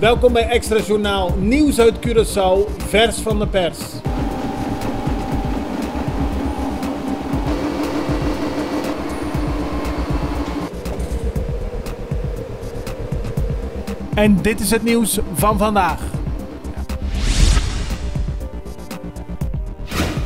Welkom bij Extra Journaal, nieuws uit Curaçao, vers van de pers. En dit is het nieuws van vandaag.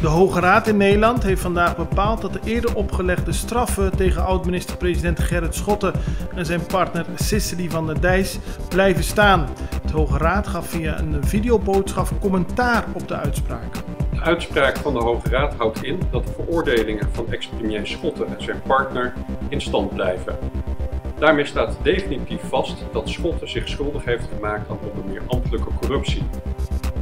De Hoge Raad in Nederland heeft vandaag bepaald dat de eerder opgelegde straffen tegen oud-minister-president Gerrit Schotten en zijn partner Cicely van der Dijs blijven staan. De Hoge Raad gaf via een videoboodschap commentaar op de uitspraak. De uitspraak van de Hoge Raad houdt in dat de veroordelingen van ex-premier Schotten en zijn partner in stand blijven. Daarmee staat definitief vast dat Schotten zich schuldig heeft gemaakt aan onder meer ambtelijke corruptie.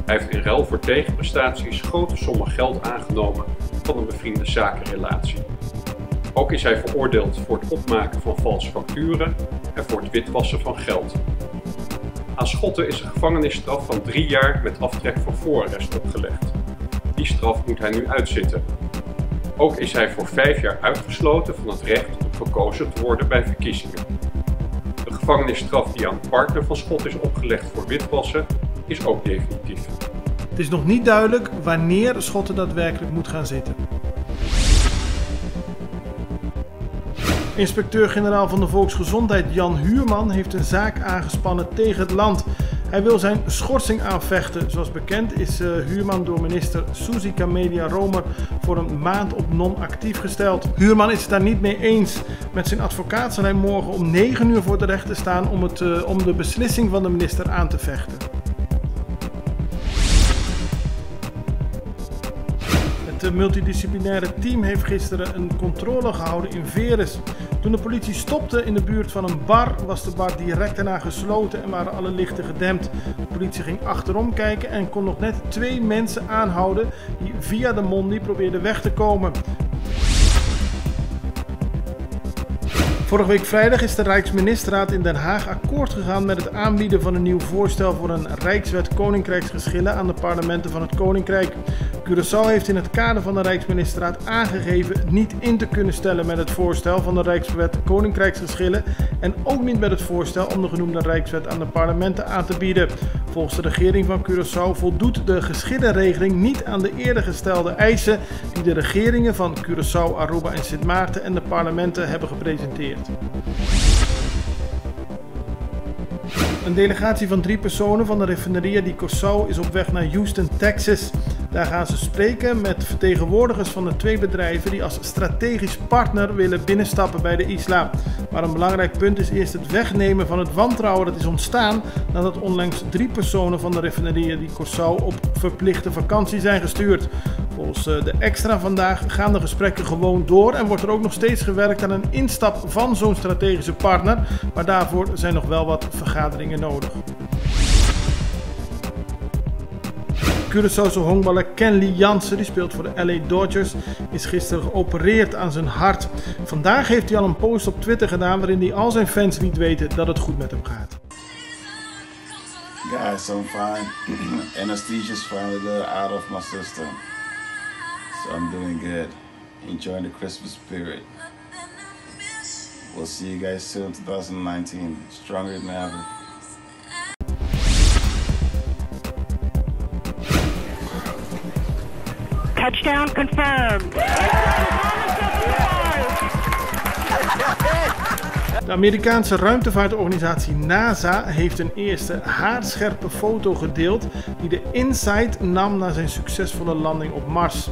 Hij heeft in ruil voor tegenprestaties grote sommen geld aangenomen van een bevriende zakenrelatie. Ook is hij veroordeeld voor het opmaken van valse facturen en voor het witwassen van geld. Aan Schotten is een gevangenisstraf van 3 jaar met aftrek van voorarrest opgelegd. Die straf moet hij nu uitzitten. Ook is hij voor 5 jaar uitgesloten van het recht om verkozen te worden bij verkiezingen. De gevangenisstraf die aan de partner van Schotten is opgelegd voor witwassen is ook definitief. Het is nog niet duidelijk wanneer Schotten daadwerkelijk moet gaan zitten. Inspecteur-generaal van de Volksgezondheid Jan Huurman heeft een zaak aangespannen tegen het land. Hij wil zijn schorsing aanvechten. Zoals bekend is Huurman door minister Suzy Camelia Romer voor een maand op non-actief gesteld. Huurman is het daar niet mee eens. Met zijn advocaat zal hij morgen om 9 uur voor de rechter staan om de beslissing van de minister aan te vechten. Het multidisciplinaire team heeft gisteren een controle gehouden in Veres. Toen de politie stopte in de buurt van een bar, was de bar direct daarna gesloten en waren alle lichten gedempt. De politie ging achterom kijken en kon nog net 2 mensen aanhouden die via de Mondi probeerden weg te komen. Vorige week vrijdag is de Rijksministerraad in Den Haag akkoord gegaan met het aanbieden van een nieuw voorstel voor een Rijkswet Koninkrijksgeschillen aan de parlementen van het Koninkrijk. Curaçao heeft in het kader van de Rijksministerraad aangegeven niet in te kunnen stellen met het voorstel van de Rijkswet Koninkrijksgeschillen en ook niet met het voorstel om de genoemde Rijkswet aan de parlementen aan te bieden. Volgens de regering van Curaçao voldoet de geschillenregeling niet aan de eerder gestelde eisen die de regeringen van Curaçao, Aruba en Sint Maarten en de parlementen hebben gepresenteerd. Een delegatie van 3 personen van de Refineria di Curaçao is op weg naar Houston, Texas. Daar gaan ze spreken met vertegenwoordigers van de 2 bedrijven die als strategisch partner willen binnenstappen bij de isla. Maar een belangrijk punt is eerst het wegnemen van het wantrouwen dat is ontstaan nadat onlangs 3 personen van de Refineria di Curaçao op verplichte vakantie zijn gestuurd. Volgens de Extra vandaag gaan de gesprekken gewoon door en wordt er ook nog steeds gewerkt aan een instap van zo'n strategische partner, maar daarvoor zijn nog wel wat vergaderingen nodig. Curaçaose honkballer Kenley Jansen, die speelt voor de LA Dodgers, is gisteren geopereerd aan zijn hart. Vandaag heeft hij al een post op Twitter gedaan waarin hij al zijn fans liet weten dat het goed met hem gaat. Guys, I'm fine. Anesthesia's finally out of my system. So I'm doing good. Enjoying the Christmas spirit. We'll see you guys soon, 2019. Stronger than ever. Touchdown confirmed. De Amerikaanse ruimtevaartorganisatie NASA heeft een eerste haarscherpe foto gedeeld die de InSight nam na zijn succesvolle landing op Mars.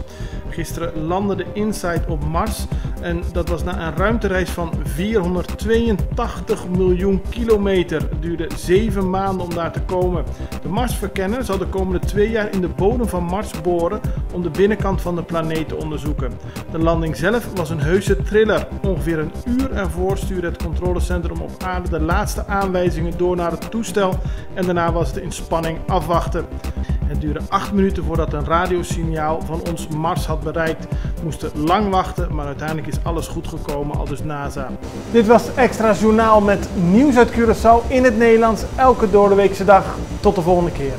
Gisteren landde de InSight op Mars en dat was na een ruimtereis van 482 miljoen kilometer. Het duurde 7 maanden om daar te komen. De Marsverkenner zal de komende 2 jaar in de bodem van Mars boren om de binnenkant van de planeet te onderzoeken. De landing zelf was een heuse thriller. Ongeveer een uur ervoor stuurde het controlecentrum op aarde de laatste aanwijzingen door naar het toestel en daarna was het in spanning afwachten. Het duurde 8 minuten voordat een radiosignaal van ons Mars had bereikt. We moesten lang wachten, maar uiteindelijk is alles goed gekomen, aldus NASA. Dit was Extra Journaal met nieuws uit Curaçao in het Nederlands, elke doordeweekse dag. Tot de volgende keer.